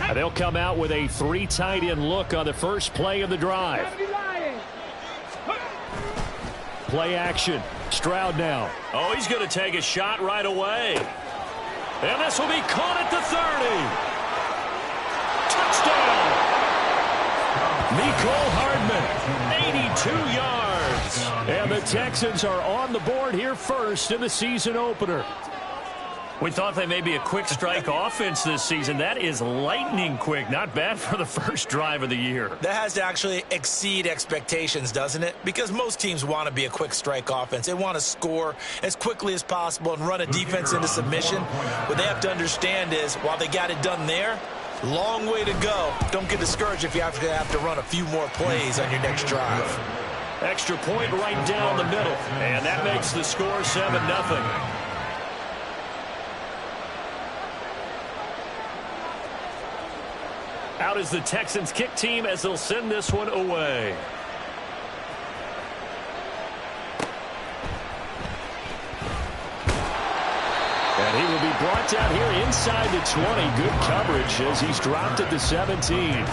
And they'll come out with a 3 tight end look on the first play of the drive. Play action. Stroud now. Oh, he's going to take a shot right away. And this will be caught at the 30. Touchdown. Mecole Hardman, 82 yards. And the Texans are on the board here first in the season opener. We thought they may be a quick strike offense this season. That is lightning quick. Not bad for the first drive of the year. That has to actually exceed expectations, doesn't it? Because most teams want to be a quick strike offense. They want to score as quickly as possible and run a defense into submission. What they have to understand is, while they got it done there, long way to go. Don't get discouraged if you have to run a few more plays on your next drive. Extra point right down the middle. And that makes the score 7-0. Out is the Texans kick team as they'll send this one away. And he will be brought down here inside the 20. Good coverage as he's dropped at the 17.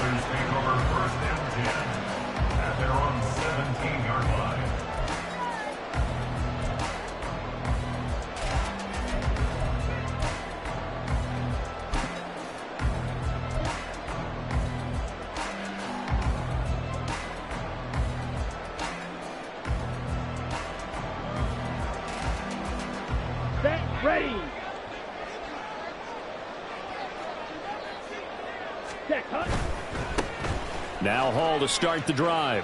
Ready. Now Hall to start the drive.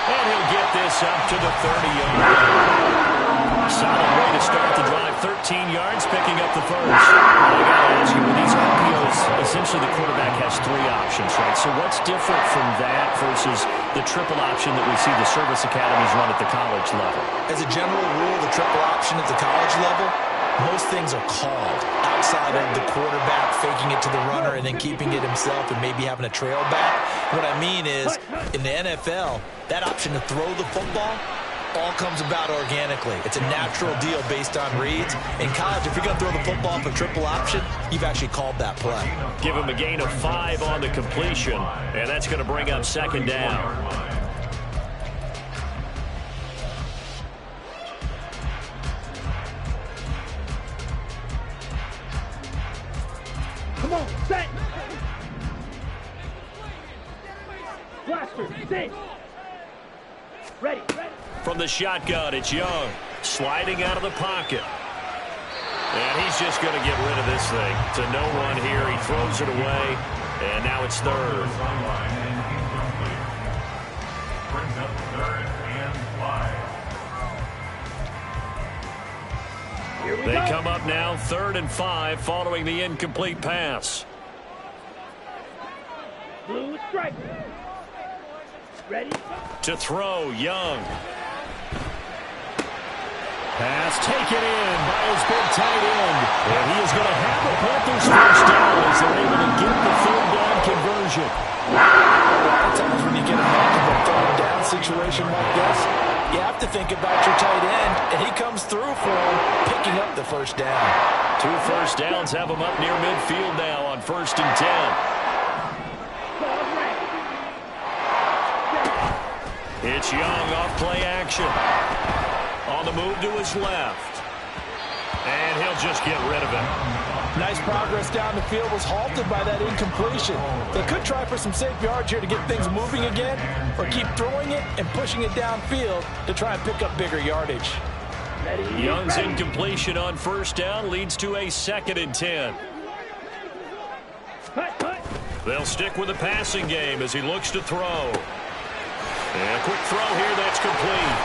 And he'll get this up to the 30-yard line. Solid way to start the drive. 13 yards, picking up the first. I got to ask you, with these RPOs, essentially the quarterback has 3 options, right? So what's different from that versus the triple option that we see the service academies run at the college level? As a general rule, the triple option at the college level, most things are called outside of the quarterback faking it to the runner and then keeping it himself and maybe having a trail back. What I mean is, in the NFL, that option to throw the football all comes about organically. It's a natural deal based on reads. In college, if you're going to throw the football for triple option, you've actually called that play. Give him a gain of 5 on the completion, and that's going to bring up second down. Come on, set. Blaster, sit. Ready. From the shotgun, it's Young, sliding out of the pocket. And he's just going to get rid of this thing. To no one here. He throws it away, and now it's third. They come up now 3rd and 5 following the incomplete pass. Blue strike. Ready. To throw, Young. Pass taken in by his big tight end. And he is going to have the Panthers first down as they're able to get the 3rd down conversion. A lot of times when you get a multiple 3rd down situation like this, you have to think about your tight end, and he comes through for him, picking up the 1st down. 2 first downs have him up near midfield now on 1st and 10. It's Young off play action. On the move to his left. And he'll just get rid of it. Nice progress down the field, was halted by that incompletion. They could try for some safe yards here to get things moving again, or keep throwing it and pushing it downfield to try and pick up bigger yardage. Young's incompletion on 1st down leads to a 2nd and 10. They'll stick with the passing game as he looks to throw. And a quick throw here, that's complete.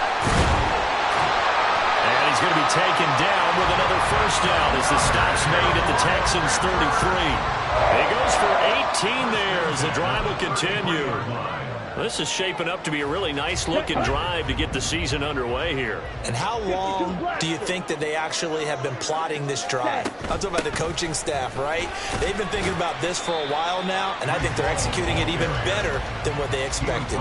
And he's going to be taken down with another 1st down as the stop's made at the Texans' 33. He goes for 18 there as the drive will continue. This is shaping up to be a really nice-looking drive to get the season underway here. And how long do you think that they actually have been plotting this drive? I'm talking about the coaching staff, right? They've been thinking about this for a while now, and I think they're executing it even better than what they expected.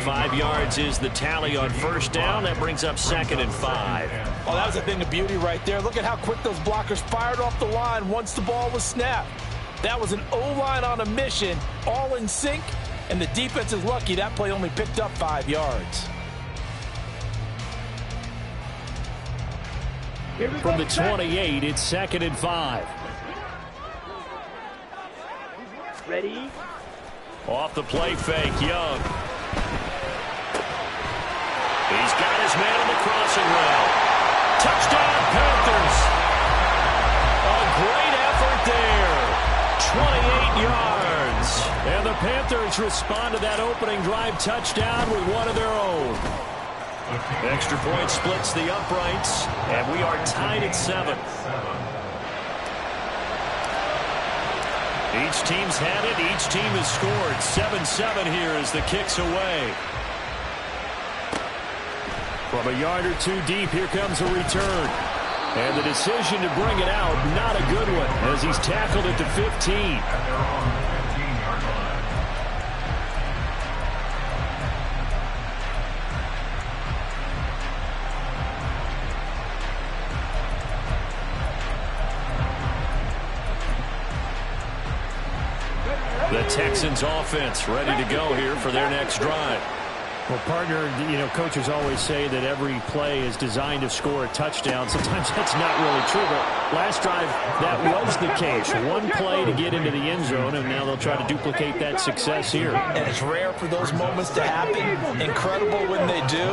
5 yards is the tally on first down. That brings up 2nd and 5. Oh, that was a thing of beauty right there. Look at how quick those blockers fired off the line once the ball was snapped. That was an O-line on a mission, all in sync, and the defense is lucky that play only picked up 5 yards. From the 28, it's 2nd and 5. Ready? Off the play fake, Young. He's got his man on the crossing route. Touchdown, Panthers. A great effort there. 28 yards. And the Panthers respond to that opening drive touchdown with one of their own. Extra point splits the uprights, and we are tied at 7. Each team's had it. Each team has scored. 7-7 here as the kick's away. From a yard or two deep, here comes a return. And the decision to bring it out, not a good one, as he's tackled at the 15. The Texans offense ready to go here for their next drive. Well, partner, coaches always say that every play is designed to score a touchdown. Sometimes that's not really true, but last drive, that was the case. One play to get into the end zone, and now they'll try to duplicate that success here. And it's rare for those moments to happen. Incredible when they do.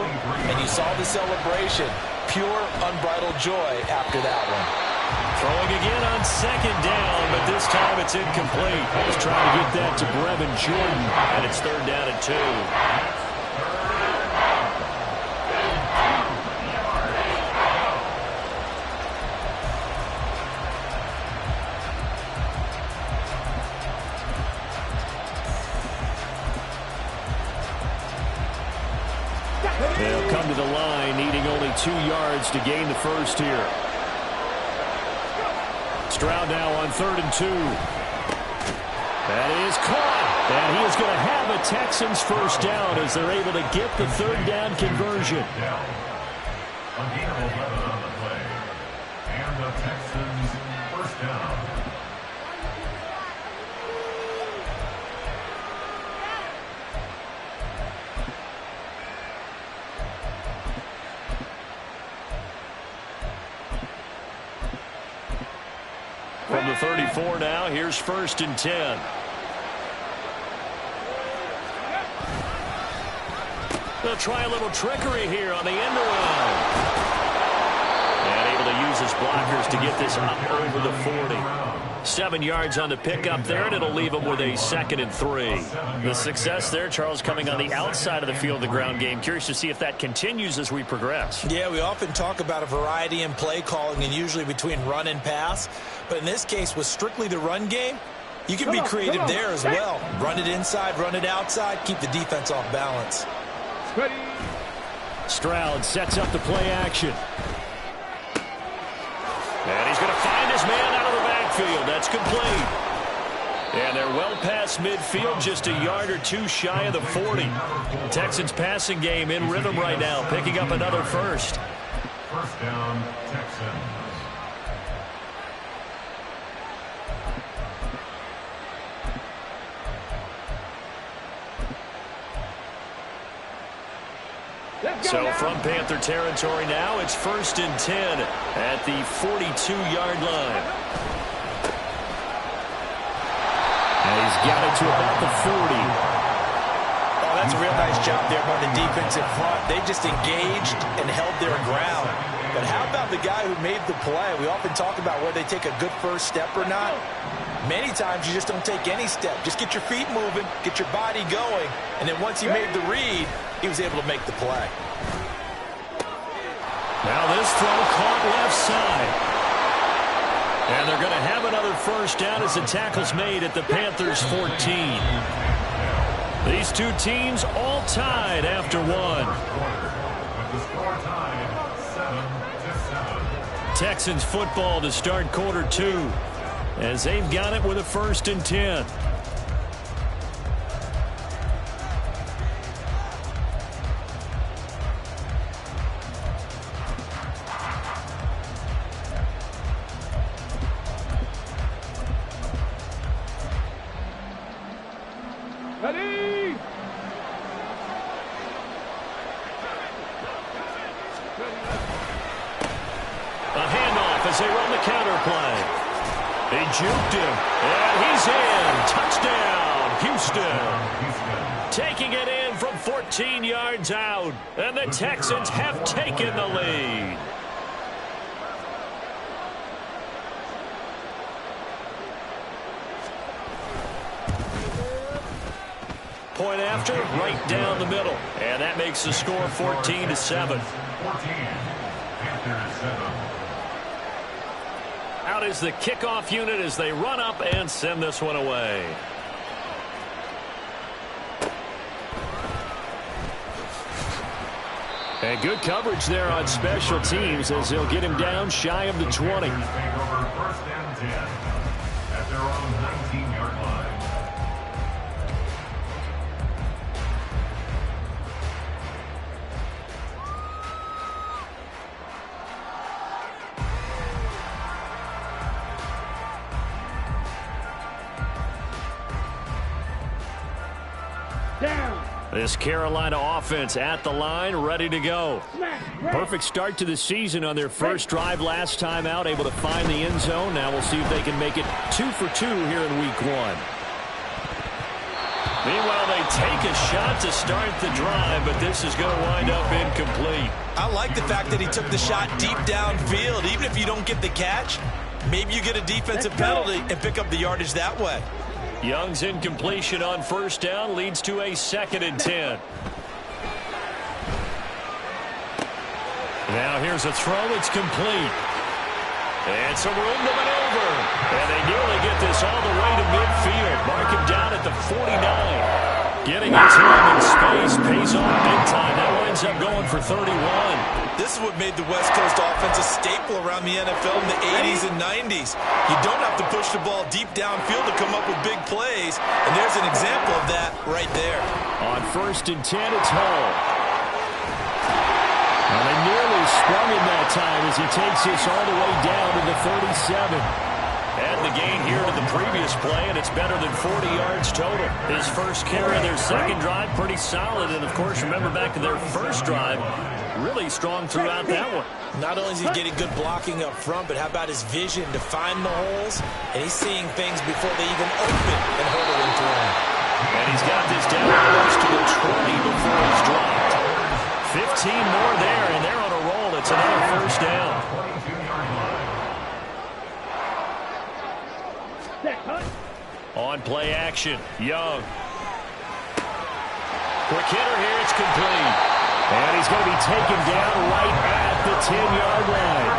And you saw the celebration. Pure, unbridled joy after that one. Throwing again on 2nd down, but this time it's incomplete. He's trying to get that to Brevin Jordan, and it's 3rd down and 2. They'll come to the line, needing only 2 yards to gain the first here. Stroud now on 3rd and 2. That is caught. And he is going to have a Texans first down as they're able to get the 3rd down conversion. A gain of 11 on the play. And the Texans first down. From the 34 now, here's 1st and 10. They'll try a little trickery here on the end around. And able to use his blockers to get this up over the 40. 7 yards on the pickup there, and it'll leave him with a 2nd and 3. The success there, Charles, coming on the outside of the field, the ground game. Curious to see if that continues as we progress. Yeah, we often talk about a variety in play calling and usually between run and pass. But in this case, with strictly the run game, you can be creative there as well. Run it inside, run it outside, keep the defense off balance. Stroud sets up the play action. And he's going to find his man out of the backfield. That's complete. And they're well past midfield, just a yard or two shy of the 40. Texans passing game in rhythm right now, picking up another first. First down, Texans. So from Panther territory now, it's 1st and 10 at the 42-yard line. And he's got it to about the 40. Oh, that's a real nice job there by the defense in front. They just engaged and held their ground. But how about the guy who made the play? We often talk about whether they take a good first step or not. Many times you just don't take any step. Just get your feet moving, get your body going, and then once he made the read, he was able to make the play. Now this throw caught left side. And they're going to have another first down as the tackle's made at the Panthers' 14. These two teams all tied after one. With the score tied 7-7. Texans football to start quarter 2 as they've got it with a 1st and 10. Ready? A handoff as they run the counter play. They juked him, and he's in. Touchdown, Houston. Taking it in from 14 yards out, and the Texans have taken the lead. Point after, right down the middle, and that makes the score 14-7. 14, Panthers 7. Out is the kickoff unit as they run up and send this one away. And good coverage there on special teams as they'll get him down shy of the 20. Take over 1st and 10 at their own 19-yard line. Down. This Carolina offense at the line, ready to go. Smash. Right. Perfect start to the season on their first drive last time out, able to find the end zone. Now we'll see if they can make it 2 for 2 here in week 1. Meanwhile, they take a shot to start the drive, but this is going to wind up incomplete. I like the fact that he took the shot deep downfield. Even if you don't get the catch, maybe you get a defensive penalty and pick up the yardage that way. Young's incompletion on first down leads to a 2nd and 10. Now here's a throw. It's complete. And some room to maneuver. And they nearly get this all the way to midfield. Mark him down at the 49. Getting it to him in space pays off big time. That winds up going for 31. This is what made the West Coast offense a staple around the NFL in the 80s and 90s. You don't have to push the ball deep downfield to come up with big plays, and there's an example of that right there. On 1st and 10, it's Hall. And they nearly sprung him that time as he takes this all the way down to the 37. And the gain here to the previous play, and it's better than 40 yards total. His first carry of their second drive, pretty solid. And, of course, remember back to their first drive, really strong throughout that one. Not only is he getting good blocking up front, but how about his vision to find the holes? And he's seeing things before they even open and hurdling through him. And he's got this down close to the 20 before he's dropped. 15 more there, and they're on a roll. It's another first down. 22-yard line. On play action, Young. Quick hitter here, it's complete. And he's going to be taken down right at the 10-yard line.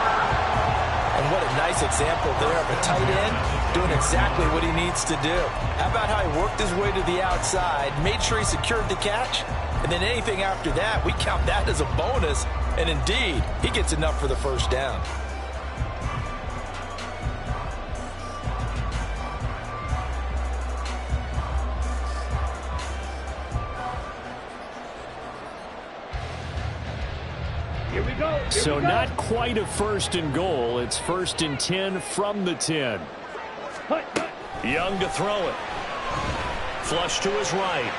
And what a nice example there of a tight end doing exactly what he needs to do. How about how he worked his way to the outside, made sure he secured the catch, and then anything after that, we count that as a bonus. And indeed, he gets enough for the first down. Here we go. So not quite a 1st and goal. It's 1st and 10 from the 10. Young to throw it. Flush to his right.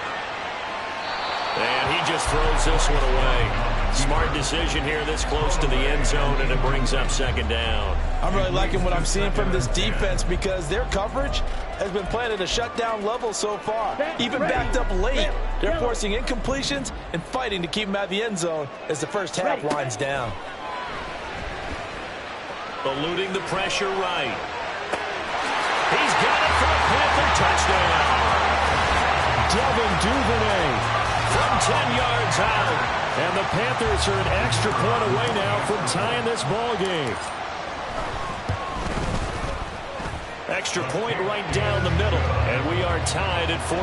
And he just throws this one away. Smart decision here this close to the end zone, and it brings up 2nd down. I'm really liking what I'm seeing from this defense because their coverage has been playing at a shutdown level so far. Even backed up late, they're forcing incompletions and fighting to keep them out of the end zone as the first half winds down. Eluding the pressure right. He's got it for a Panther touchdown. Devin Duvernay From 10 yards out. And the Panthers are an extra point away now from tying this ball game. Extra point right down the middle. And we are tied at 14.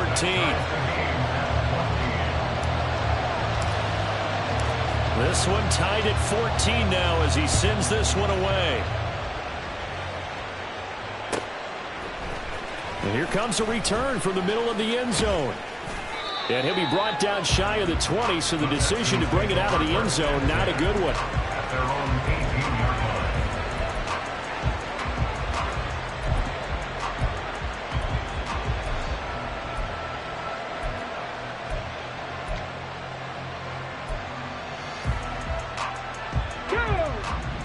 This one tied at 14 now as he sends this one away. And here comes a return from the middle of the end zone. And he'll be brought down shy of the 20, so the decision to bring it out of the end zone, not a good one. At their own 18-yard line.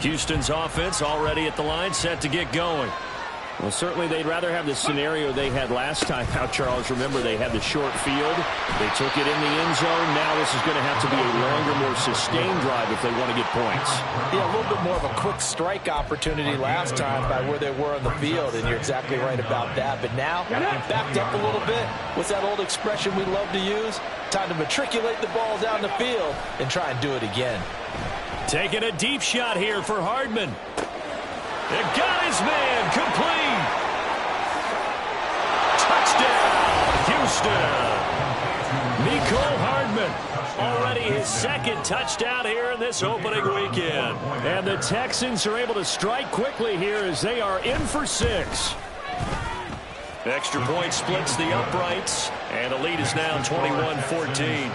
Houston's offense already at the line, set to get going. Well, certainly they'd rather have the scenario they had last time out, Charles. Remember, they had the short field. They took it in the end zone. Now this is going to have to be a longer, more sustained drive if they want to get points. Yeah, a little bit more of a quick strike opportunity last time by where they were on the field, and you're exactly right about that. But now, backed up a little bit. What's that old expression we love to use? Time to matriculate the ball down the field and try and do it again. Taking a deep shot here for Hardman. It got his man complete. Touchdown, Houston. Mecole Hardman. Already his second touchdown here in this opening weekend. And the Texans are able to strike quickly here as they are in for 6. Extra point splits the uprights, and the lead is now 21-14.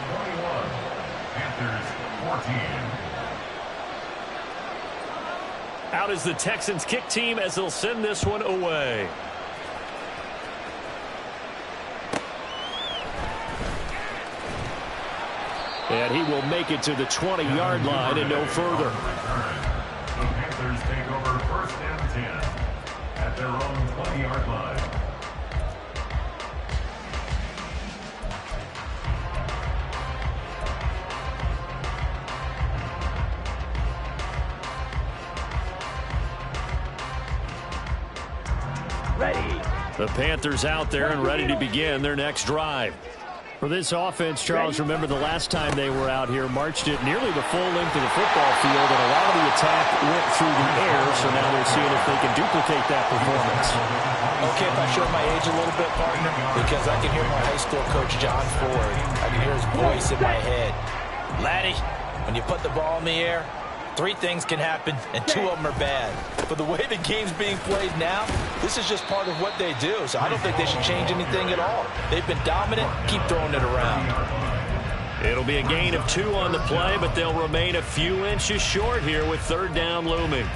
Panthers 14. Out is the Texans kick team as they'll send this one away. And he will make it to the 20-yard line and no further. The Panthers take over 1st and 10 at their own 20-yard line. Ready. The Panthers out there and ready to begin their next drive. For this offense, Charles, remember the last time they were out here, marched it nearly the full length of the football field, and a lot of the attack went through the air, so now they're seeing if they can duplicate that performance. Okay, if I show my age a little bit, partner, because I can hear my high school coach, John Ford. I can hear his voice in my head. Laddie, when you put the ball in the air, 3 things can happen, and 2 of them are bad. But the way the game's being played now, this is just part of what they do. So I don't think they should change anything at all. They've been dominant. Keep throwing it around. It'll be a gain of 2 on the play, but they'll remain a few inches short here with 3rd down looming.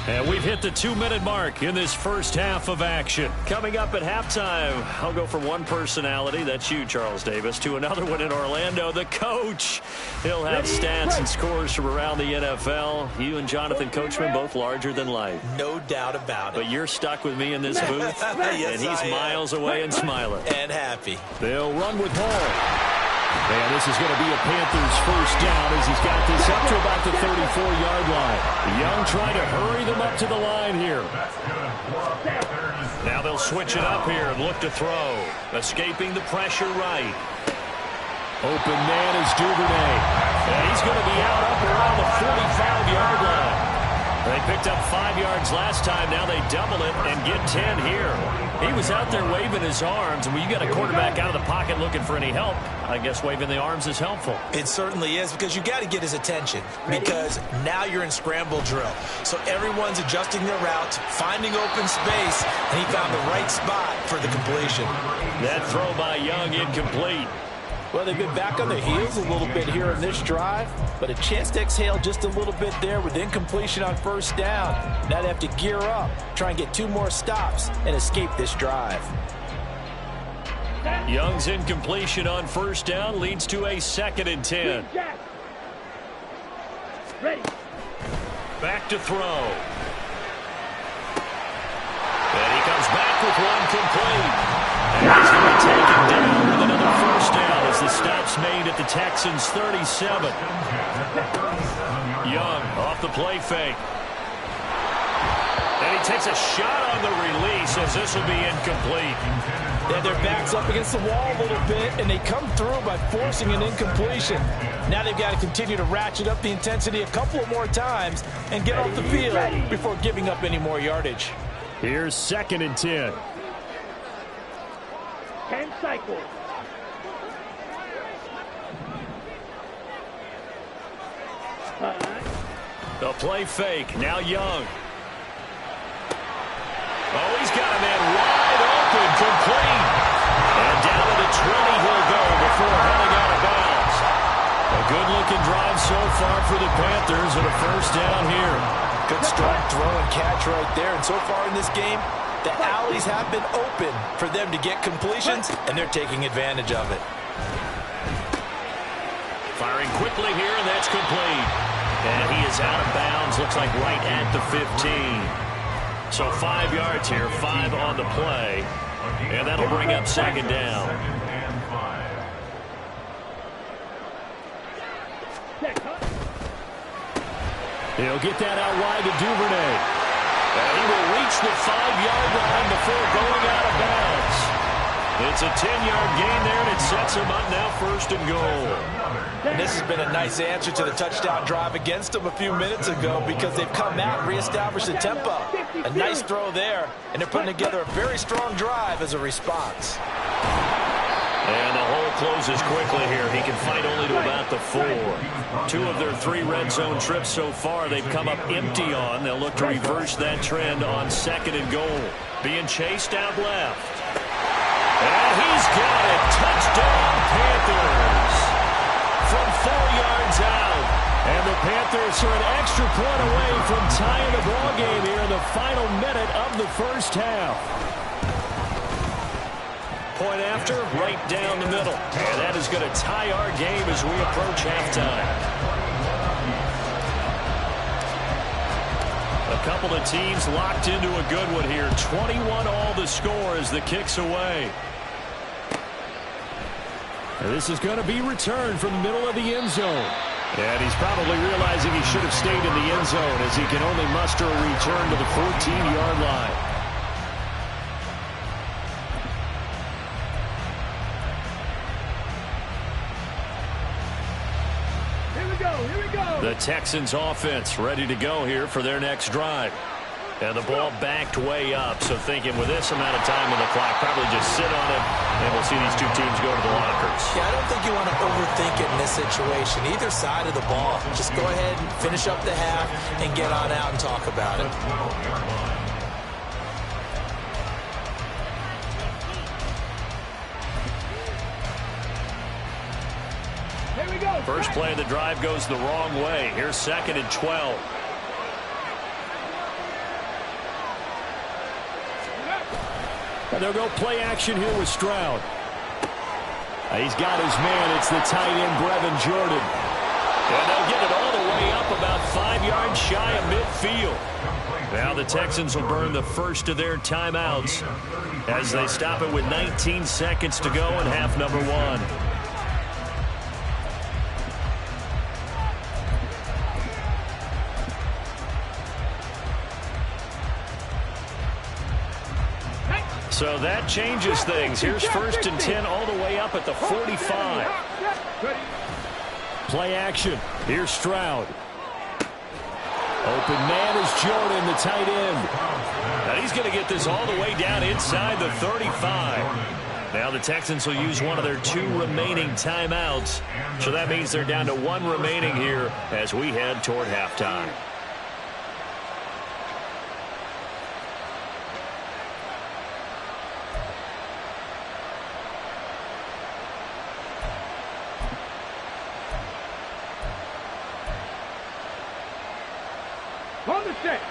And we've hit the 2-minute mark in this first half of action. Coming up at halftime, I'll go from one personality, that's you, Charles Davis, to another one in Orlando, the coach. He'll have stats and scores from around the NFL. You and Jonathan Coachman, both larger than life. No doubt about it. But you're stuck with me in this booth, Yes, and he's miles away and smiling. And happy. They'll run with Hall. And this is going to be a Panthers first down as he's got this up to about the 34-yard line. Young trying to hurry them up to the line here. Now they'll switch it up here and look to throw. Escaping the pressure right. Open man is Duvernay. And he's going to be out up around the 45-yard line. They picked up 5 yards last time. Now they double it and get 10 here. He was out there waving his arms, and when you got a quarterback out of the pocket looking for any help, I guess waving the arms is helpful. It certainly is, because you got to get his attention, because now you're in scramble drill. So everyone's adjusting their routes, finding open space, and he found the right spot for the completion. That throw by Young incomplete. Well, they've been back on their heels a little bit here in this drive, but a chance to exhale just a little bit there with incompletion on first down. Now they have to gear up, try and get 2 more stops, and escape this drive. Young's incompletion on first down leads to a 2nd and 10. Ready. Back to throw. And he comes back with one complete. And he's going to take him down with another first down as the stop's made at the Texans' 37. Young off the play fake. And he takes a shot on the release as this will be incomplete. Yeah, their back's up against the wall a little bit, and they come through by forcing an incompletion. Now they've got to continue to ratchet up the intensity a couple of more times and get off the field before giving up any more yardage. Here's 2nd and 10. 10 cycles. The play fake. Now Young. Oh, he's got a man wide open, complete. And down to the 20 he'll go before heading out of bounds. A good-looking drive so far for the Panthers and a first down here. Good strong throw and catch right there. And so far in this game, the alleys have been open for them to get completions, and they're taking advantage of it. Firing quickly here, and that's complete. And he is out of bounds, looks like right at the 15. So 5 yards here, 5 on the play. And that'll bring up second down. He'll get that out wide to Duvernay. And he will reach the 5-yard line before going out of bounds. It's a 10-yard gain there, and it sets him up now 1st and goal. And this has been a nice answer to the touchdown drive against them a few minutes ago because they've come out and reestablished the tempo. A nice throw there, and they're putting together a very strong drive as a response. And the hole closes quickly here. He can fight only to about the 4. 2 of their 3 red zone trips so far they've come up empty on. They'll look to reverse that trend on 2nd and goal. Being chased out left. And he's got it. Touchdown, Panthers. From 4 yards out. And the Panthers are an extra point away from tying the ball game here in the final minute of the first half. Point after, right down the middle. And that is going to tie our game as we approach halftime. A couple of teams locked into a good one here. 21 all the score as the kick's away. And this is going to be returned from the middle of the end zone. And he's probably realizing he should have stayed in the end zone as he can only muster a return to the 14-yard line. The Texans offense ready to go here for their next drive. And the ball backed way up, so thinking with this amount of time on the clock, probably just sit on it, and we'll see these 2 teams go to the lockers. Yeah, I don't think you want to overthink it in this situation. Either side of the ball, just go ahead and finish up the half and get on out and talk about it. First play of the drive goes the wrong way. Here's 2nd and 12. And they'll go play action here with Stroud. He's got his man. It's the tight end, Brevin Jordan. And they'll get it all the way up about 5 yards shy of midfield. Now the Texans will burn the first of their timeouts as they stop it with 19 seconds to go in half number 1. So that changes things. Here's 1st and 10 all the way up at the 45. Play action. Here's Stroud. Open man is Jordan, the tight end. Now he's going to get this all the way down inside the 35. Now the Texans will use one of their 2 remaining timeouts. So that means they're down to 1 remaining here as we head toward halftime.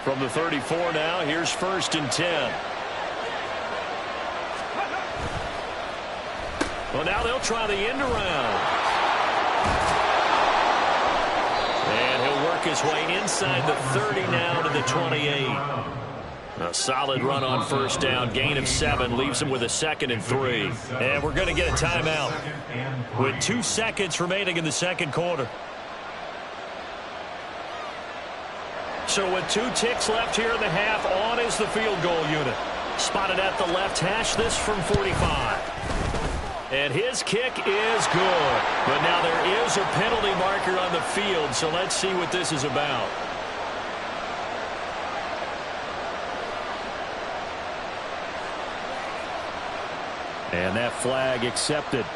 From the 34 now, here's 1st and 10. Well, now they'll try the end around. And he'll work his way inside the 30 now to the 28. A solid run on 1st down. Gain of 7 leaves him with a 2nd and 3. And we're going to get a timeout with 2 seconds remaining in the 2nd quarter. So with 2 ticks left here in the half, on is the field goal unit. Spotted at the left hash, this from 45. And his kick is good. But now there is a penalty marker on the field, so let's see what this is about. And that flag accepted.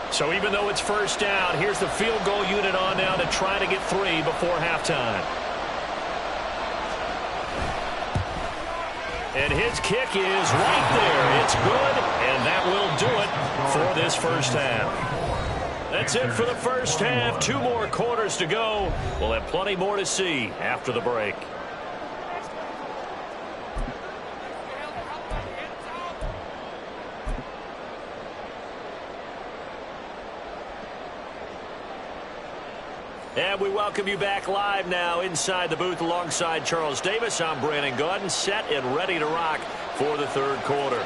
So even though it's 1st down, here's the field goal unit on now to try to get 3 before halftime. And his kick is right there. It's good, and that will do it for this first half. That's it for the first half. 2 more quarters to go. We'll have plenty more to see after the break. And we welcome you back live now inside the booth alongside Charles Davis. I'm Brandon Gaudin, set and ready to rock for the third quarter.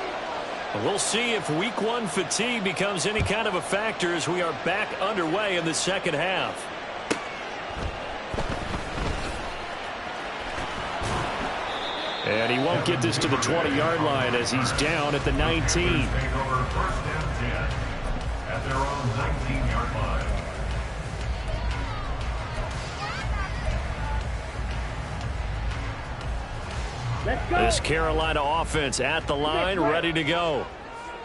And we'll see if week 1 fatigue becomes any kind of a factor as we are back underway in the second half. And he won't get this to the 20-yard line as he's down at the 19. Take over 1st and 10 at their own 19-yard line. This Carolina offense at the line, ready to go.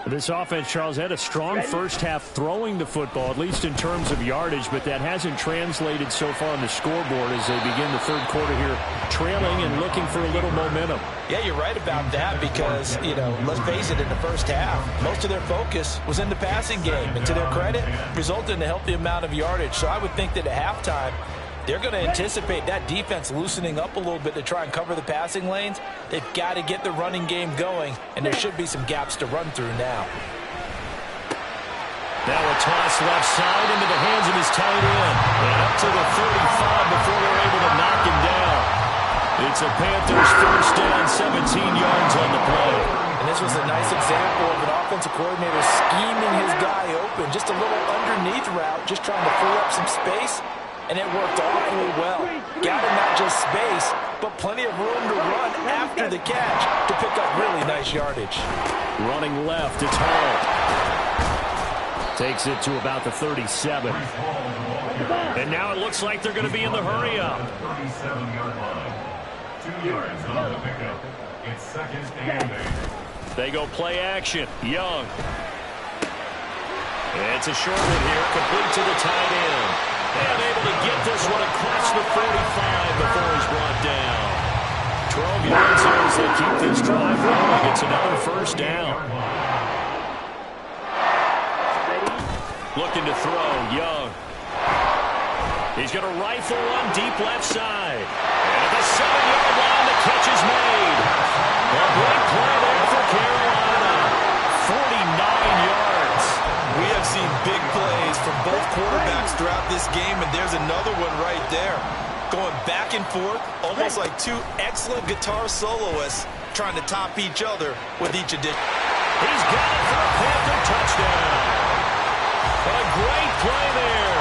This offense, Charles, had a strong first half throwing the football, at least in terms of yardage, but that hasn't translated so far on the scoreboard as they begin the third quarter here, trailing and looking for a little momentum. Yeah, you're right about that because, let's face it, in the first half, most of their focus was in the passing game. And to their credit, resulted in a healthy amount of yardage. So I would think that at halftime, they're going to anticipate that defense loosening up a little bit to try and cover the passing lanes. They've got to get the running game going, and there should be some gaps to run through now. Now a toss left side into the hands of his tight end. And up to the 35 before they're able to knock him down. It's a Panthers first down, 17 yards on the play. And this was a nice example of an offensive coordinator scheming his guy open. Just a little underneath route, just trying to free up some space. And it worked awfully well. Got him not just space, but plenty of room to run after the catch to pick up really nice yardage. Running left, it's Hall. Takes it to about the 37. And now it looks like they're going to be in the hurry-up. 37-yard line. 2 yards on the pickup. It's 2nd and 8. They go play action. Young. It's a short one here, complete to the tight end. And able to get this one across the 45 before he's brought down. 12 yards here as they keep this drive rolling. It's another first down. Looking to throw, Young. He's going to rifle one deep left side. And at the 7-yard line, the catch is made. A great play there for Carolina. 49 yards. We have seen big plays from both quarterbacks throughout this game, and there's another one right there. Going back and forth, almost like 2 excellent guitar soloists trying to top each other with each addition. He's got it for a Panther touchdown. A great play there.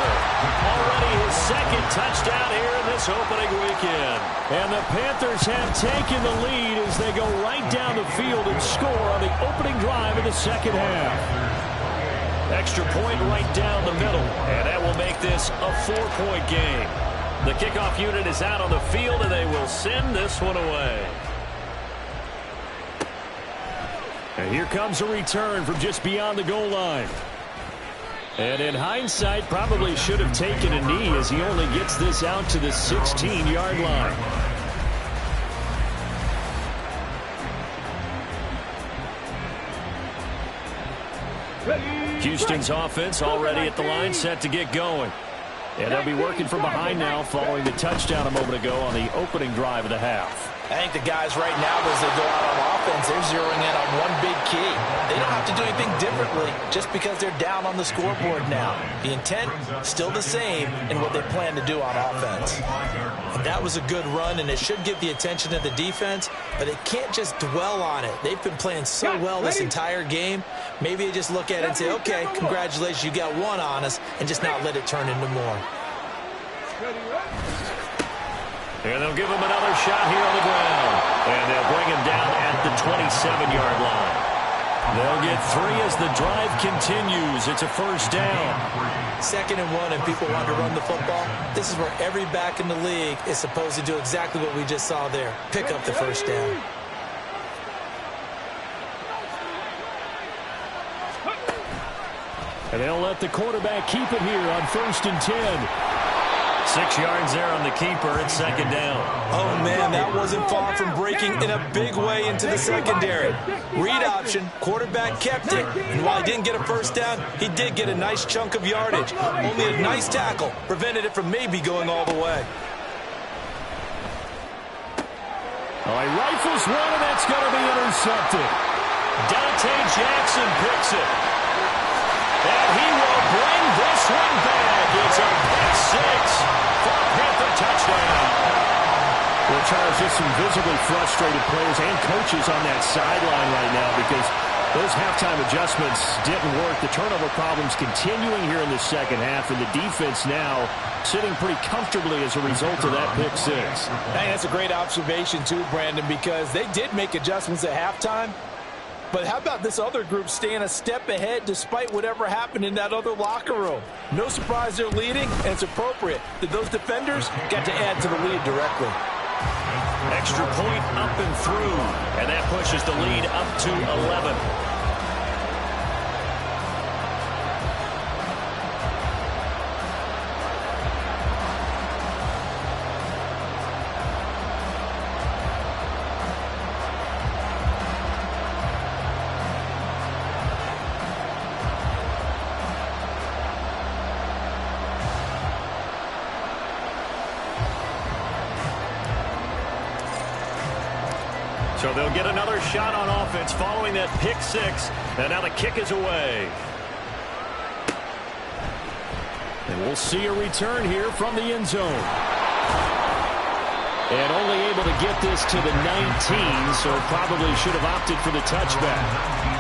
Already his 2nd touchdown here in this opening weekend. And the Panthers have taken the lead as they go right down the field and score on the opening drive of the second half. Extra point right down the middle, and that will make this a 4-point game. The kickoff unit is out on the field, and they will send this one away. And here comes a return from just beyond the goal line. And in hindsight, probably should have taken a knee as he only gets this out to the 16-yard line. Houston's offense already at the line, set to get going. And they'll be working from behind now following the touchdown a moment ago on the opening drive of the half. I think the guys right now, as they go out on offense, they're zeroing in on one big key. They don't have to do anything differently just because they're down on the scoreboard now. The intent, still the same in what they plan to do on offense. And that was a good run, and it should get the attention of the defense, but they can't just dwell on it. They've been playing so well this entire game. Maybe they just look at it and say, okay, congratulations, you got one on us, and just not let it turn into more. And they'll give him another shot here on the ground. And they'll bring him down at the 27-yard line. They'll get 3 as the drive continues. It's a first down. 2nd and 1, and people want to run the football. This is where every back in the league is supposed to do exactly what we just saw there. Pick up the first down. And they'll let the quarterback keep it here on 1st and 10. 6 yards there on the keeper. It's second down. Oh, man, that wasn't far from breaking in a big way into the secondary. Read option, quarterback kept it, and while he didn't get a first down, he did get a nice chunk of yardage. Only a nice tackle prevented it from maybe going all the way. Oh, he rifles one, and that's going to be intercepted. Dante Jackson picks it. And he will bring this one back. It's a pick six for a Panther touchdown. Well, Charles, just some visibly frustrated players and coaches on that sideline right now because those halftime adjustments didn't work. The turnover problems continuing here in the second half, and the defense now sitting pretty comfortably as a result of that pick six. Hey, that's a great observation too, Brandon, because they did make adjustments at halftime. But how about this other group staying a step ahead despite whatever happened in that other locker room? No surprise they're leading, and it's appropriate that those defenders got to add to the lead directly. Extra point up and through, and that pushes the lead up to 11. So they'll get another shot on offense following that pick six. And now the kick is away. And we'll see a return here from the end zone. And only able to get this to the 19, so probably should have opted for the touchback.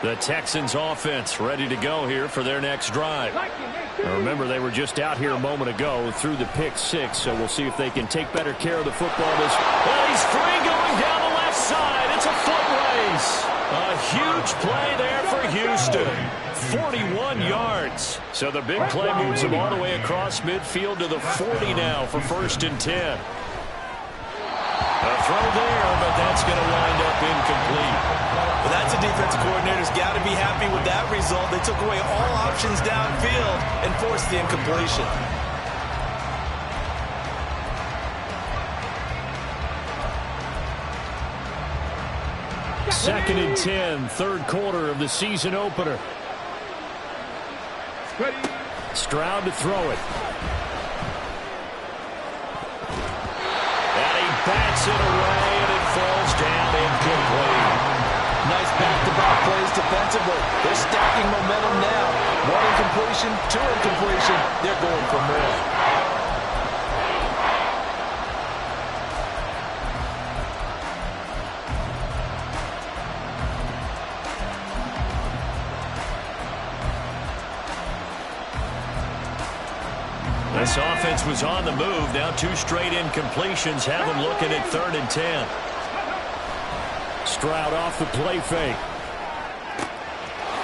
The Texans offense ready to go here for their next drive. Now remember, they were just out here a moment ago through the pick six, so we'll see if they can take better care of the football. Well, he's free going down the left side. It's a foot race. A huge play there for Houston. 41 yards. So the big play moves him all the way across midfield to the 40 now for 1st and 10. A throw there, but that's going to wind up incomplete. Well, that's a defensive coordinator's got to be happy with that result. They took away all options downfield and forced the incompletion. Second and 10, third quarter of the season opener. Stroud to throw it. And he bats it away, and it falls down incomplete. Nice back-to-back plays defensively. They're stacking momentum now. One incompletion, two incompletion. They're going for more. This offense was on the move. Now 2 straight incompletions have them looking at 3rd and 10. Stroud off the play fake.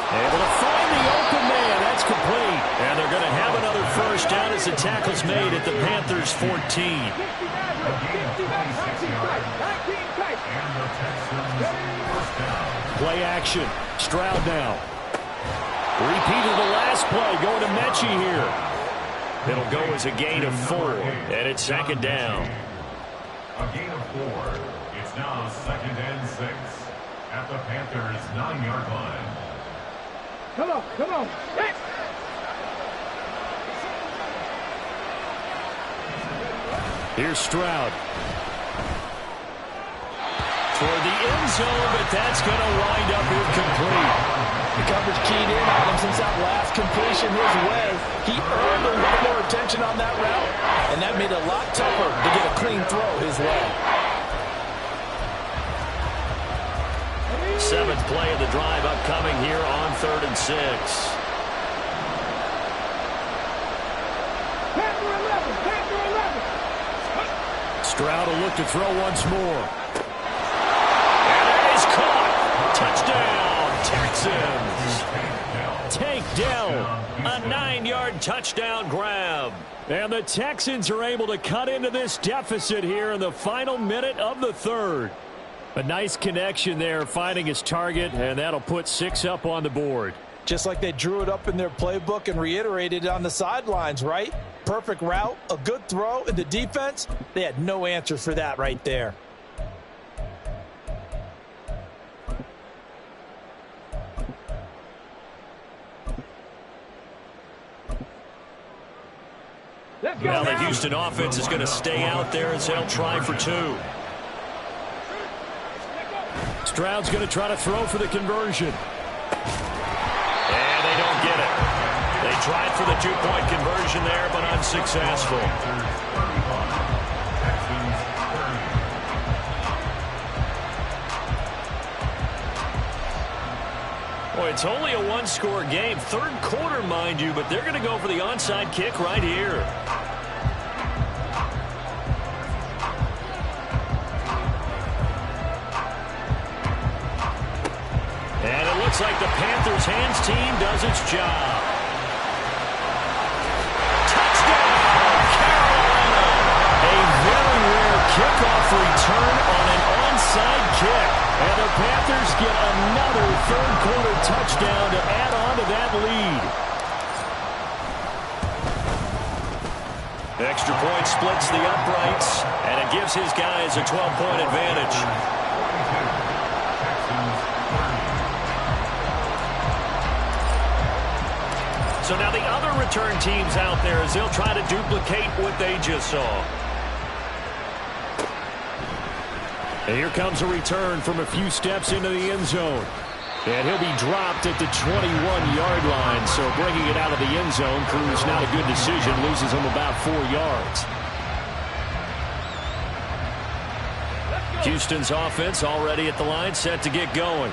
Able to find the open man. That's complete. And they're going to have another first down as the tackle's made at the Panthers' 14. Play action. Stroud now. Repeat of the last play. Going to Mechie here. It'll go as a gain of 4, and it's 2nd down. A gain of 4. It's now 2nd and 6 at the Panthers' 9-yard line. Come on, come on. Hey. Here's Stroud. Toward the end zone, but that's going to wind up incomplete. The coverage keyed in on him since that last completion his way. He earned a lot more attention on that route, and that made it a lot tougher to get a clean throw his way. 7th play of the drive upcoming here on 3rd and 6. Stroud will look to throw once more. And it is caught. Touchdown, Texans. Take down. A 9-yard touchdown grab. And the Texans are able to cut into this deficit here in the final minute of the third. A nice connection there, finding his target, and that'll put 6 up on the board. Just like they drew it up in their playbook and reiterated it on the sidelines, right? Perfect route, a good throw, and the defense, they had no answer for that right there. Now the Houston offense is going to stay out there as they'll try for 2. Stroud's going to try to throw for the conversion. And they don't get it. They tried for the 2-point conversion there, but unsuccessful. Boy, it's only a 1-score game. Third quarter, mind you, but they're going to go for the onside kick right here. And it looks like the Panthers' hands team does its job. Touchdown, Carolina! A very rare kickoff return on an onside kick. And the Panthers get another third-quarter touchdown to add on to that lead. Extra point splits the uprights, and it gives his guys a 12-point advantage. So now the other return teams out there as they'll try to duplicate what they just saw. And here comes a return from a few steps into the end zone. And he'll be dropped at the 21-yard line. So bringing it out of the end zone proves not a good decision. Loses him about 4 yards. Houston's offense already at the line, set to get going.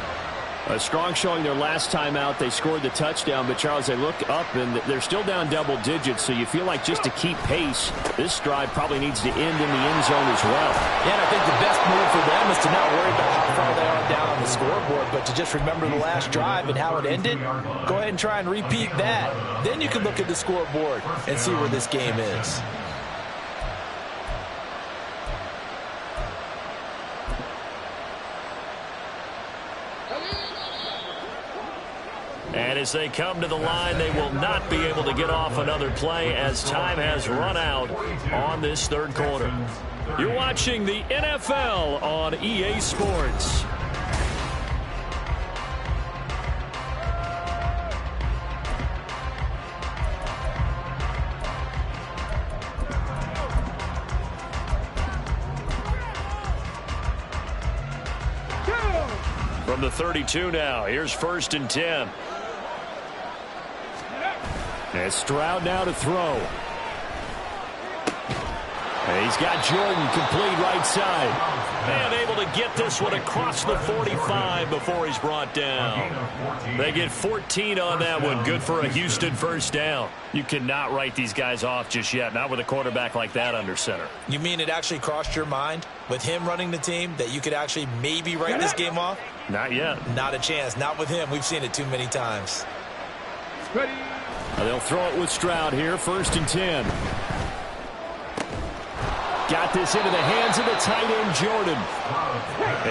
A strong showing their last time out. They scored the touchdown, but Charles, they look up and they're still down double digits, so you feel like just to keep pace, this drive probably needs to end in the end zone as well. Yeah, and I think the best move for them is to not worry about how far they are down on the scoreboard, but to just remember the last drive and how it ended. Go ahead and try and repeat that. Then you can look at the scoreboard and see where this game is. And as they come to the line, they will not be able to get off another play as time has run out on this third quarter. You're watching the NFL on EA Sports. From the 32 now, here's 1st and 10. And Stroud now to throw. And he's got Jordan complete right side. And able to get this one across the 45 before he's brought down. They get 14 on that one. Good for a Houston first down. You cannot write these guys off just yet, not with a quarterback like that under center. You mean it actually crossed your mind with him running the team that you could actually maybe write this game off? Not yet. Not a chance. Not with him. We've seen it too many times. Ready. They'll throw it with Stroud here, 1st and 10. Got this into the hands of the tight end, Jordan.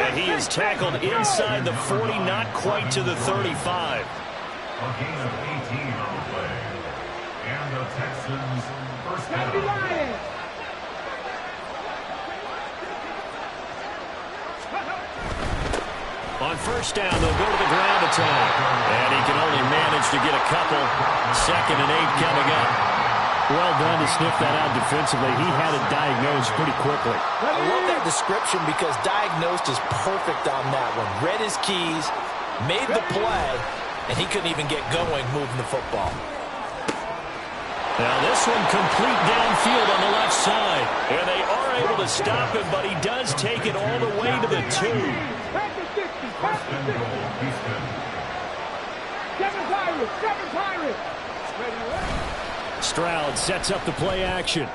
And he is tackled inside the 40, not quite to the 35. A gain of 18 on the play. And the Texans first down. On first down, they'll go to the ground attack. And he can only manage to get a couple. 2nd and 8 coming up. Well done to sniff that out defensively. He had it diagnosed pretty quickly. I love that description because diagnosed is perfect on that one. Read his keys, made the play, and he couldn't even get going moving the football. Now this one complete downfield on the left side. And they are able to stop him, but he does take it all the way to the 2. First and goal, Houston. Seven Pirates. Stroud sets up the play action. And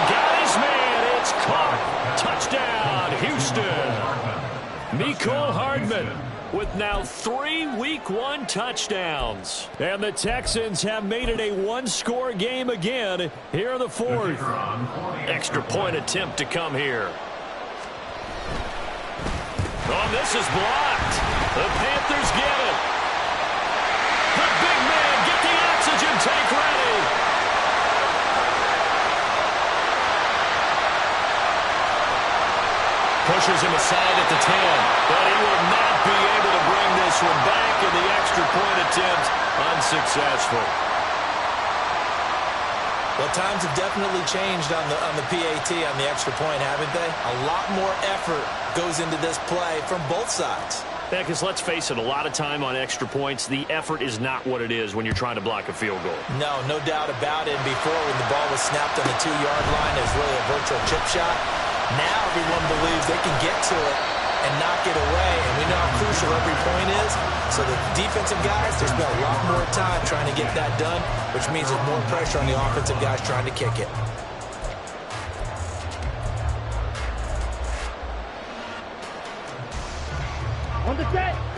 got his man. It's caught. Touchdown, Houston. Mecole Hardman. with now 3 Week 1 touchdowns. And the Texans have made it a one-score game again here in the fourth. Extra point attempt to come here. Oh, this is blocked. The Panthers get it. The big man, get the oxygen tank ready. Pushes him aside at the 10, but he will not be able to bring this one back, and the extra point attempt unsuccessful. Well, times have definitely changed on the PAT, on the extra point, haven't they? A lot more effort goes into this play from both sides. Yeah, because let's face it, a lot of time on extra points, the effort is not what it is when you're trying to block a field goal. No doubt about it. And before, when the ball was snapped on the 2-yard line, it was really a virtual chip shot. Now everyone believes they can get to it and knock it away. And we know how crucial every point is. So the defensive guys, they spend a lot more time trying to get that done, which means there's more pressure on the offensive guys trying to kick it.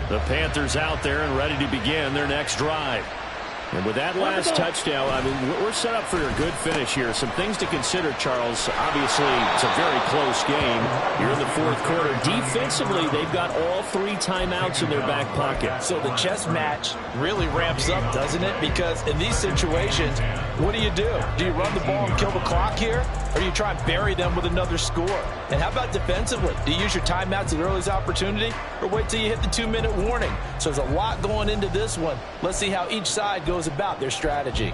The Panthers out there and ready to begin their next drive. And with that last touchdown, I mean, we're set up for a good finish here. Some things to consider, Charles. Obviously, it's a very close game. You're in the fourth quarter. Defensively, they've got all 3 timeouts in their back pocket. So the chess match really ramps up, doesn't it? Because in these situations, what do? Do you run the ball and kill the clock here? Or do you try and bury them with another score? And how about defensively? Do you use your timeouts at the earliest opportunity? Or wait till you hit the 2-minute warning? So there's a lot going into this one. Let's see how each side goes about their strategy.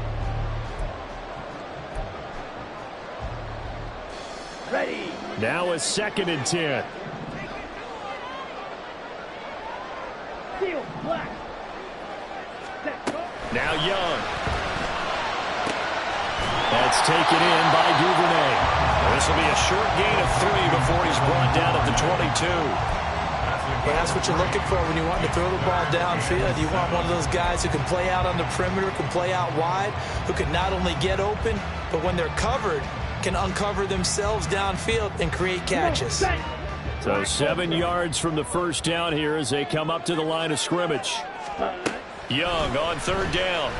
Ready. Now a 2nd and 10. Seal, black. Set, go. Now Young. That's taken in by Duvernay. This will be a short gain of 3 before he's brought down at the 22. Well, that's what you're looking for when you want to throw the ball downfield. You want one of those guys who can play out on the perimeter, can play out wide, who can not only get open, but when they're covered, can uncover themselves downfield and create catches. So 7 yards from the first down here as they come up to the line of scrimmage. Young on 3rd down.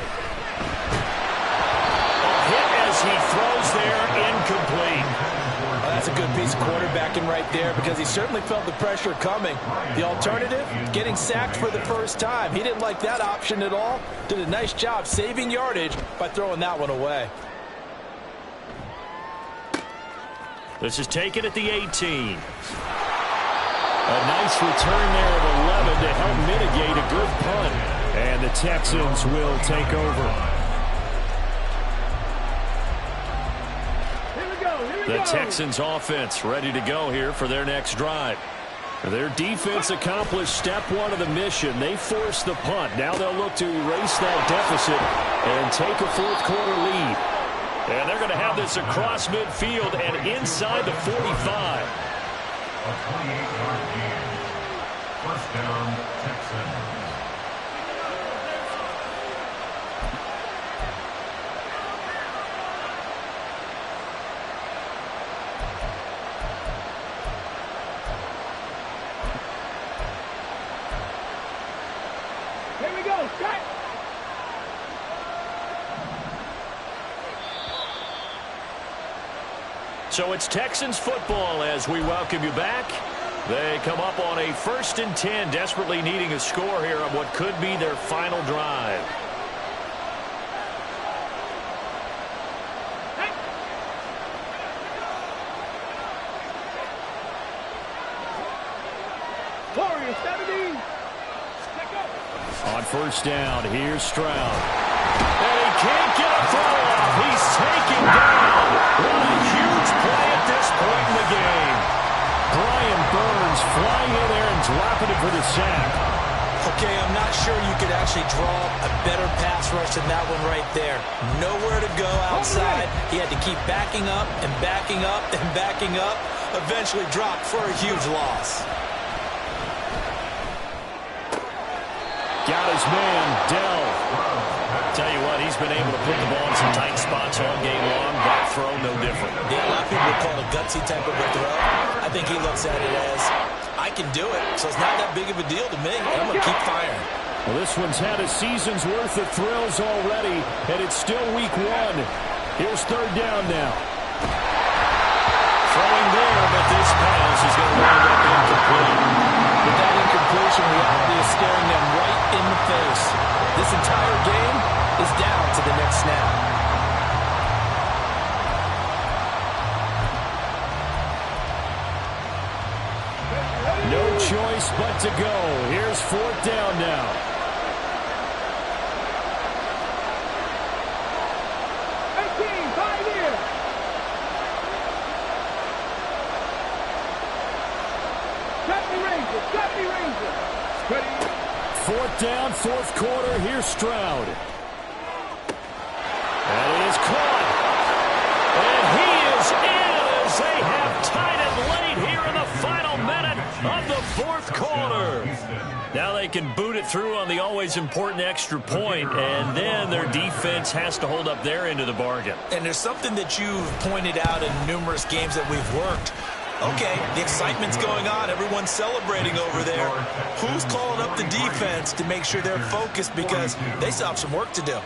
A hit as he throws there, incomplete. Well, that's a good piece of quarterbacking right there because he certainly felt the pressure coming. The alternative, getting sacked for the first time. He didn't like that option at all. Did a nice job saving yardage by throwing that one away. This is taken at the 18. A nice return there of 11 to help mitigate a good punt. And the Texans will take over. The Texans offense ready to go here for their next drive. Their defense accomplished step 1 of the mission. They forced the punt. Now they'll look to erase that deficit and take a fourth quarter lead. And they're going to have this across midfield and inside the 45. A 28-yard gain. First down, Texans. Here we go. Strike. So it's Texans football as we welcome you back. They come up on a 1st and 10, desperately needing a score here on what could be their final drive. Warriors 17. On 1st down, here's Stroud. And he can't get a throw off. He's taken down. What a huge play at this point in the game. Brian Burns flying in there and dropping it for the sack. Okay, I'm not sure you could actually draw a better pass rush than that one right there. Nowhere to go outside. He had to keep backing up and backing up and backing up. Eventually dropped for a huge loss. Got his man, Dell. Tell you what, he's been able to put the ball in some tight spots all game long. That throw, no different. Yeah, a lot of people would call it a gutsy type of a throw. I think he looks at it as, I I can do it, so it's not that big of a deal to me. I'm going to keep firing. Well, this one's had a season's worth of thrills already, and it's still week 1. Here's third down now. Throwing there, but this pass is going to wind up incomplete. With that incompletion, reality is staring them right in the face. This entire game is down to the next snap. No choice but to go. Here's fourth down now. Fourth down, fourth quarter. Here's Stroud. That is caught. And he is in as they have tied it late here in the final minute of the fourth quarter. Now they can boot it through on the always important extra point, and then their defense has to hold up their end of the bargain. And there's something that you've pointed out in numerous games that we've worked. Okay, the excitement's going on. Everyone's celebrating over there. Who's calling up the defense to make sure they're focused, because they still have some work to do?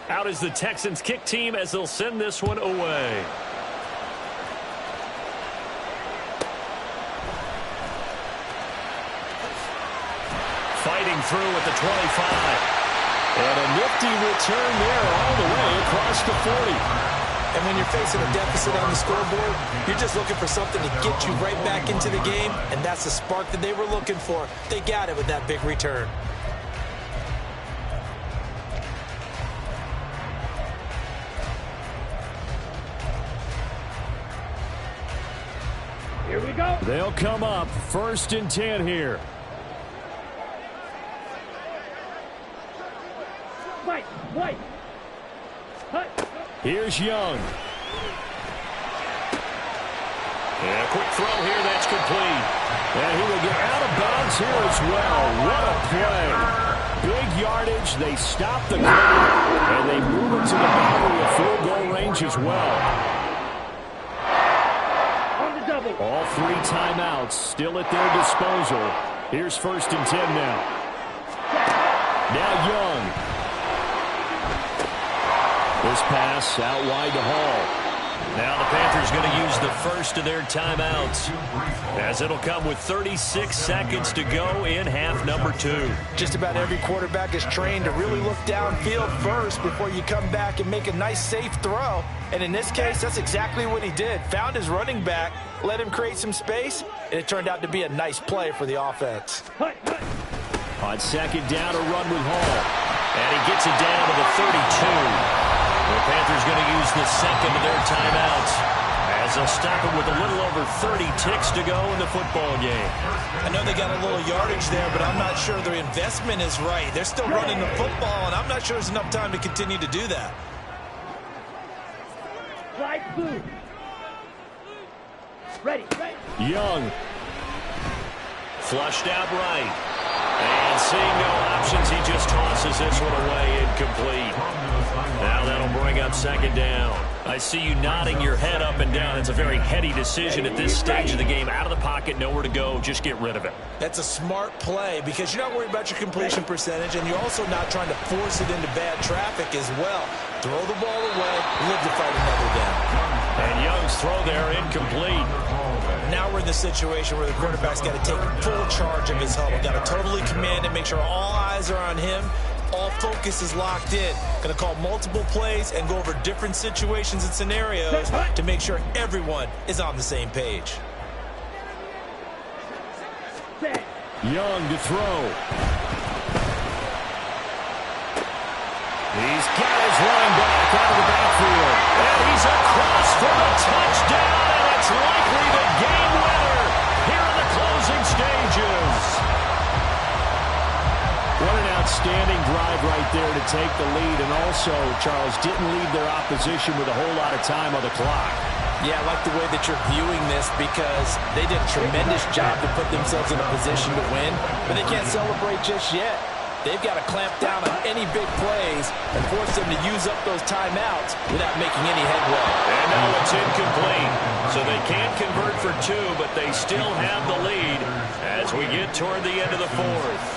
Out is the Texans kick team as they'll send this one away. Fighting through at the 25. And a nifty return there all the way across the 40. And when you're facing a deficit on the scoreboard, you're just looking for something to get you right back into the game, and that's the spark that they were looking for. They got it with that big return. Here we go. They'll come up 1st and 10 here. White. Hut. Here's Young. And a quick throw here, that's complete. And he will get out of bounds here as well. What a play. Big yardage. They stop the clock, and they move it to the boundary of field goal range as well. On the double. All 3 timeouts still at their disposal. Here's 1st and 10 now. Now Young. This pass out wide to Hall. Now the Panthers going to use the first of their timeouts, as it'll come with 36 seconds to go in half number 2. Just about every quarterback is trained to really look downfield first before you come back and make a nice, safe throw. And in this case, that's exactly what he did. Found his running back, let him create some space, and it turned out to be a nice play for the offense. On 2nd down, a run with Hall. And he gets it down to the 32. The Panthers going to use the second of their timeouts, as they'll stop it with a little over 30 ticks to go in the football game. I know they got a little yardage there, but I'm not sure their investment is right. They're still running the football, and I'm not sure there's enough time to continue to do that. Slide blue. Ready. Young. Flushed out right. And seeing no options, he just tosses this one away, incomplete. Now that'll bring up 2nd down. I see you nodding your head up and down. It's a very heady decision at this stage of the game. Out of the pocket, nowhere to go, just get rid of it. That's a smart play, because you're not worried about your completion percentage, and you're also not trying to force it into bad traffic as well. Throw the ball away, live to fight another down. And Young's throw there, incomplete. Now we're in the situation where the quarterback's got to take full charge of his huddle. Got to totally command and make sure all eyes are on him. All focus is locked in. Going to call multiple plays and go over different situations and scenarios to make sure everyone is on the same page. Young to throw. He's got his running back out of the backfield. And he's across for a touchdown, and it's likely the game winner here in the closing stages. What an outstanding drive right there to take the lead, and also, Charles, didn't leave their opposition with a whole lot of time on the clock. Yeah, I like the way that you're viewing this, because they did a tremendous job to put themselves in a position to win, but they can't celebrate just yet. They've got to clamp down on any big plays and force them to use up those timeouts without making any headway. And now it's incomplete. So they can't convert for 2, but they still have the lead as we get toward the end of the fourth.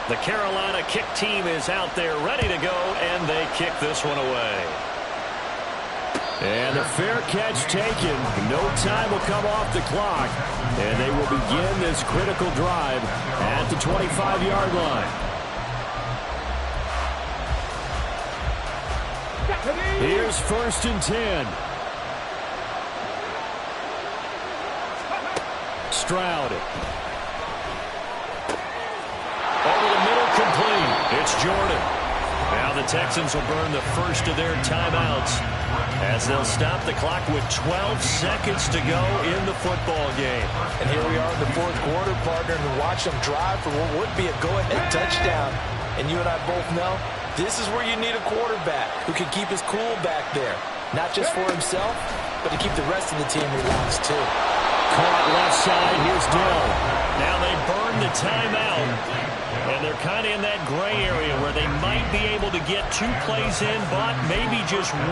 The Carolina kick team is out there ready to go, and they kick this one away. And the fair catch taken. No time will come off the clock. And they will begin this critical drive at the 25-yard line. Here's 1st and 10. Stroud. Over the middle, complete. It's Jordan. Now the Texans will burn the first of their timeouts as they'll stop the clock with 12 seconds to go in the football game. And here we are in the fourth quarter, partner, and watch them drive for what would be a go-ahead touchdown. And you and I both know this is where you need a quarterback who can keep his cool back there. Not just for himself, but to keep the rest of the team relaxed too. Caught left side. Here's Dell. Now they burn the timeout. And they're kind of in that gray area where they might be able to get 2 plays in, but maybe just 1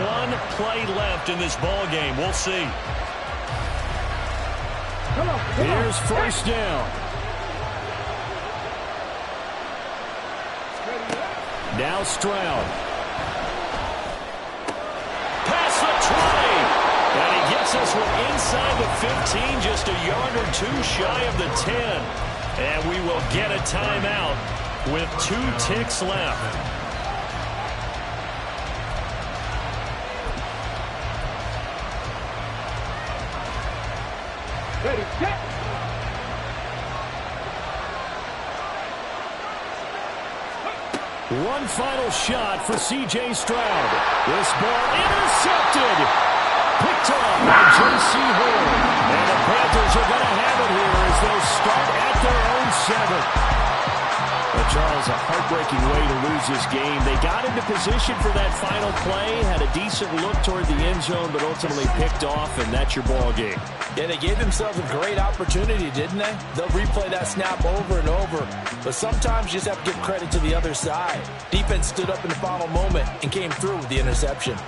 play left in this ball game. We'll see. Here's 1st down. Now Stroud. Past the 20. And he gets this one inside the 15, just a yard or 2 shy of the 10. And we will get a timeout with 2 ticks left. Ready, set. One final shot for C.J. Stroud. This ball intercepted. Picked off by J.C. Horn. And the Panthers are going to have it here as they'll start at their own 7. Well, Charles, a heartbreaking way to lose this game. They got into position for that final play, had a decent look toward the end zone, but ultimately picked off, and that's your ball game. Yeah, they gave themselves a great opportunity, didn't they? They'll replay that snap over and over. But sometimes you just have to give credit to the other side. Defense stood up in the final moment and came through with the interception.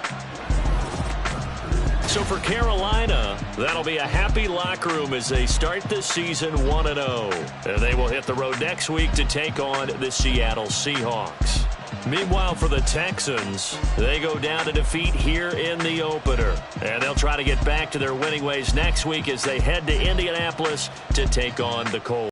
So for Carolina, that'll be a happy locker room as they start this season 1-0. And they will hit the road next week to take on the Seattle Seahawks. Meanwhile, for the Texans, they go down to defeat here in the opener. And they'll try to get back to their winning ways next week as they head to Indianapolis to take on the Colts.